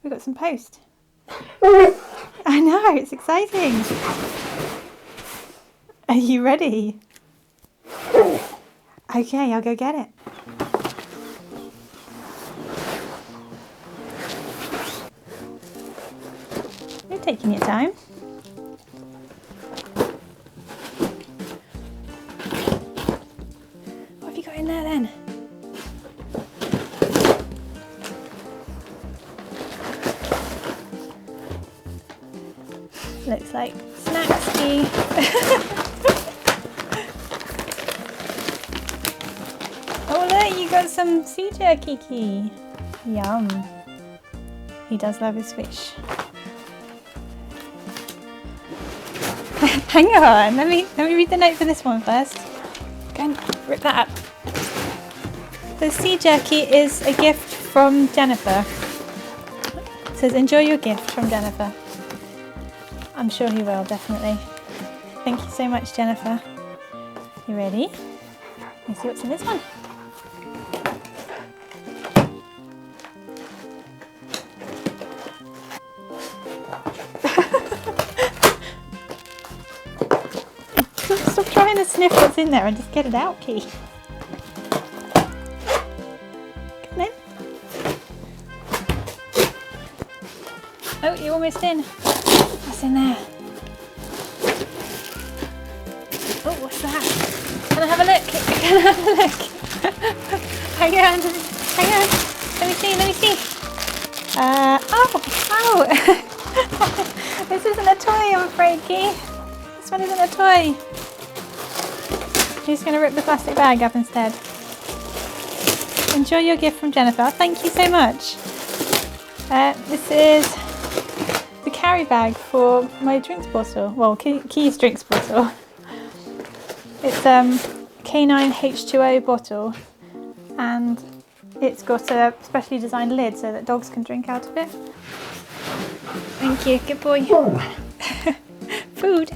we've got some post. I know, it's exciting. Are you ready? Okay, I'll go get it. You're taking your time. What have you got in there then? Looks like Snacksky. Oh look, you got some sea jerky, Key. Yum. He does love his fish. Hang on, let me read the note for this one first. Go and rip that up. The sea jerky is a gift from Jennifer. It says, enjoy your gift from Jennifer. I'm sure he will, definitely. Thank you so much, Jennifer. You ready? Let me see what's in this one. Stop trying to sniff what's in there and just get it out, Key. Come in. Oh, you're almost in. What's in there? Oh, what's that? Can I have a look? Can I have a look? Hang on. Let me see. Oh. This isn't a toy, I'm afraid, Key. This one isn't a toy. I'm just going to rip the plastic bag up instead. Enjoy your gift from Jennifer. Thank you so much. This is the carry bag for my drinks bottle. Well, Key's drinks bottle. It's K9 H2O bottle, and it's got a specially designed lid so that dogs can drink out of it. Thank you, good boy. Food.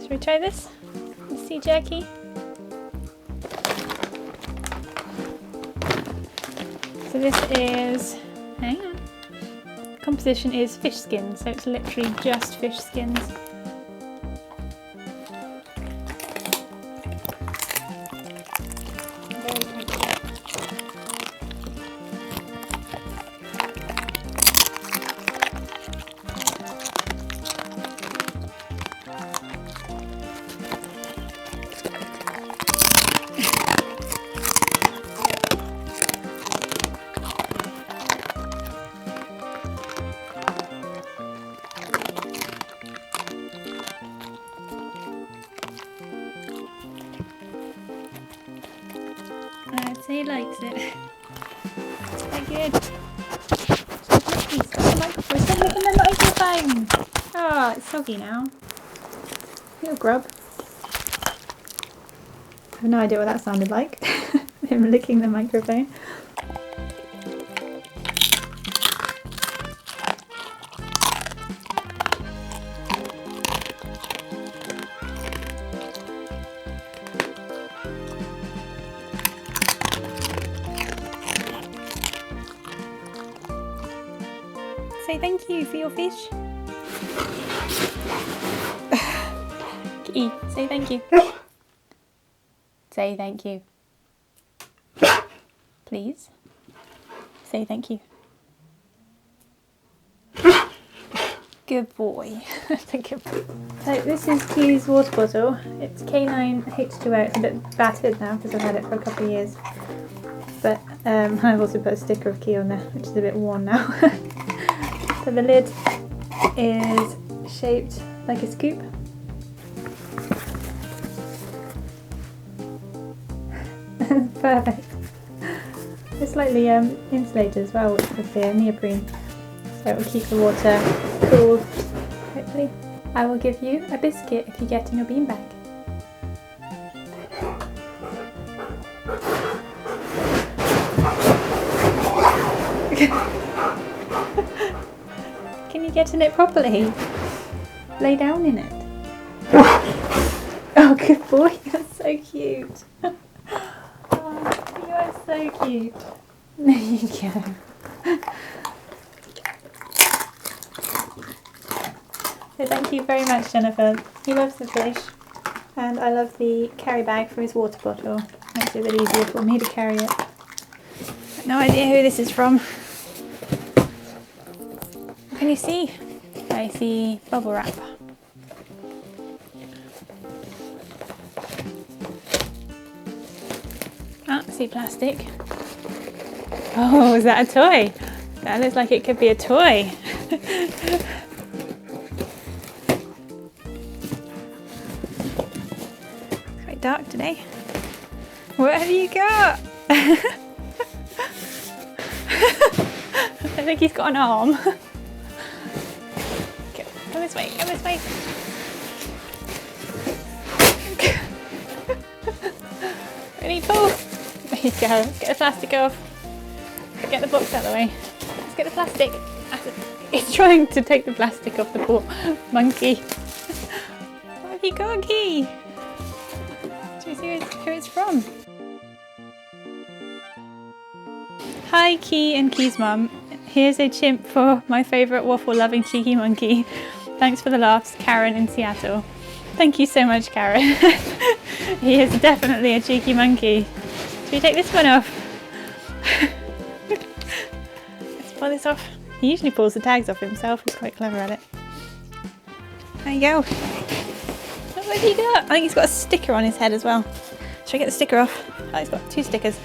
Should we try this? The sea jerky. So this is, hang on. Composition is fish skins, so it's literally just fish skins. I'd say he likes it. It's quite good. Stop licking the microphone! Oh, it's soggy now. Little grub. I have no idea what that sounded like. Him licking the microphone. Say thank you for your fish. Key, say thank you. Say thank you. Please. Say thank you. Good boy. Good boy. So this is Key's water bottle. It's K9 H2O. It's a bit battered now because I've had it for a couple of years. But I've also put a sticker of Key on there, which is a bit worn now. So the lid is shaped like a scoop. Perfect. It's slightly insulated as well with the neoprene, so it will keep the water cool, hopefully. I will give you a biscuit if you get in your beanbag. Can you get in it properly? Lay down in it. Oh, good boy, you're so cute. Oh, you are so cute. There you go. So thank you very much, Jennifer. He loves the fish, and I love the carry bag for his water bottle. Makes it a bit easier for me to carry it. No idea who this is from. What can you see? I see bubble wrap. Ah, I see plastic. Oh, is that a toy? That looks like it could be a toy. It's quite dark today. What have you got? I think he's got an arm. Okay, come this way, come this way. Ready, pull. There you go. Let's get the plastic off. Get the box out of the way. Let's get the plastic. He's trying to take the plastic off the poor monkey. What have you got, Key? Do you see who it's from? Hi, Key and Key's mum. Here's a chimp for my favourite waffle-loving cheeky monkey. Thanks for the laughs, Karen in Seattle. Thank you so much, Karen. He is definitely a cheeky monkey. Should we take this one off? Let's pull this off. He usually pulls the tags off himself. He's quite clever at it. There you go. What have you got? I think he's got a sticker on his head as well. Should I get the sticker off? Oh, he's got 2 stickers.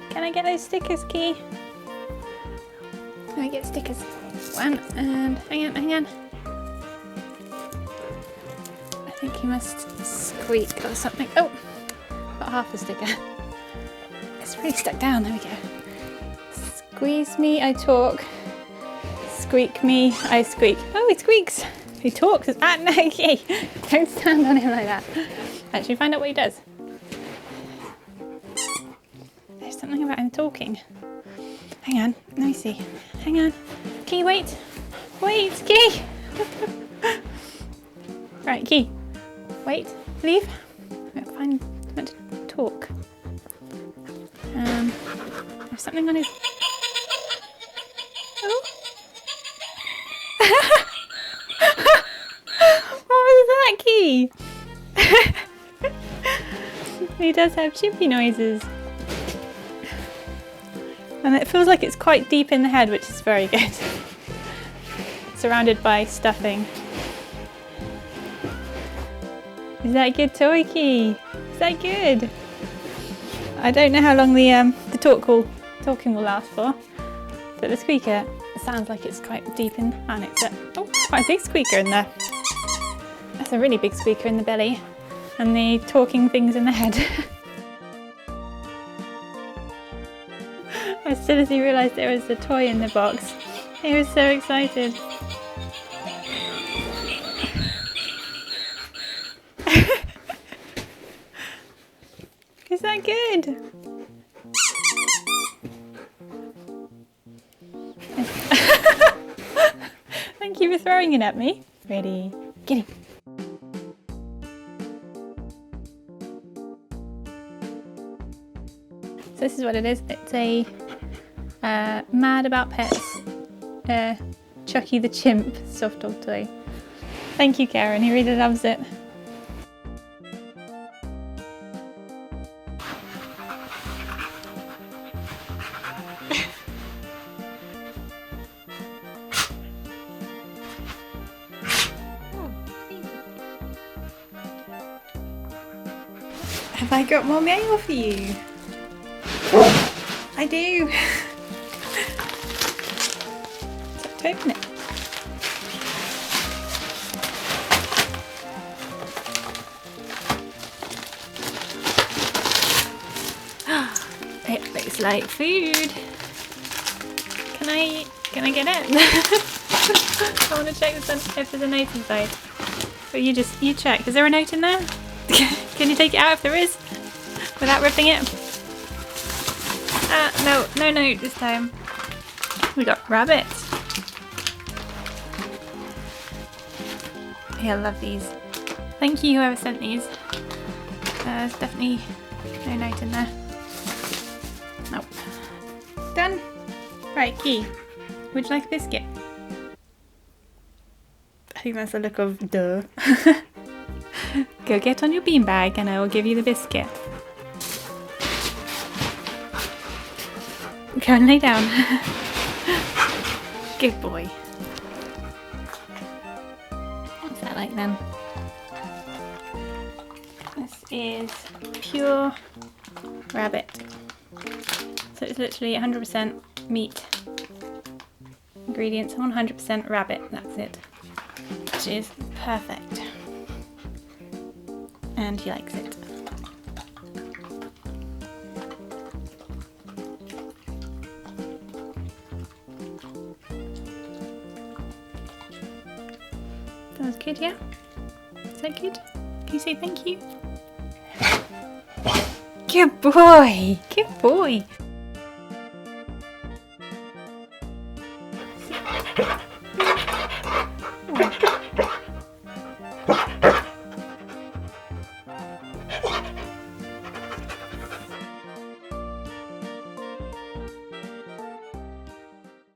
Can I get those stickers, Key? Let me get stickers. 1 and hang on. I think he must squeak or something. Oh, got half a sticker. It's really stuck down. There we go. Squeeze me, I talk. Squeak me, I squeak. Oh, he squeaks. He talks. Ah, no, okay. Don't stand on him like that. Actually, find out what he does. There's something about him talking. Hang on, let me see. Hang on. Key, wait. Wait, Key. Right, Key. Wait, leave. I'm meant to talk. There's something on his... Oh. What was that, Key? He does have chippy noises. And it feels like it's quite deep in the head, which is very good. Surrounded by stuffing. Is that a good toy, Key? Is that good? I don't know how long the talking will last for, but the squeaker, it sounds like it's quite deep in, and it's quite a big squeaker in there. That's a really big squeaker in the belly, and the talking things in the head. As soon as he realised there was a toy in the box, he was so excited. Is that good? Thank you for throwing it at me. Ready, get it. So this is what it is. It's a Mad About Pets Chucky the Chimp soft dog toy. Thank you, Karen. He really loves it. Have I got more mail for you? I do. Let's open it. It looks like food. Can I get it? I want to check if there's a note inside. But you check. Is there a note in there? Can you take it out if there is? Without ripping it? No note this time. We got rabbits. Yeah, I love these. Thank you whoever sent these. There's definitely no note in there. Nope. Done. Right, Key. Would you like a biscuit? I think that's a look of duh. Go get on your beanbag and I will give you the biscuit. Go and lay down. Good boy. What's that like then? This is pure rabbit. So it's literally 100% meat. Ingredients 100% rabbit, that's it. Which is perfect. And he likes it. That was good, yeah? Is that good? Can you say thank you? Good boy! Good boy!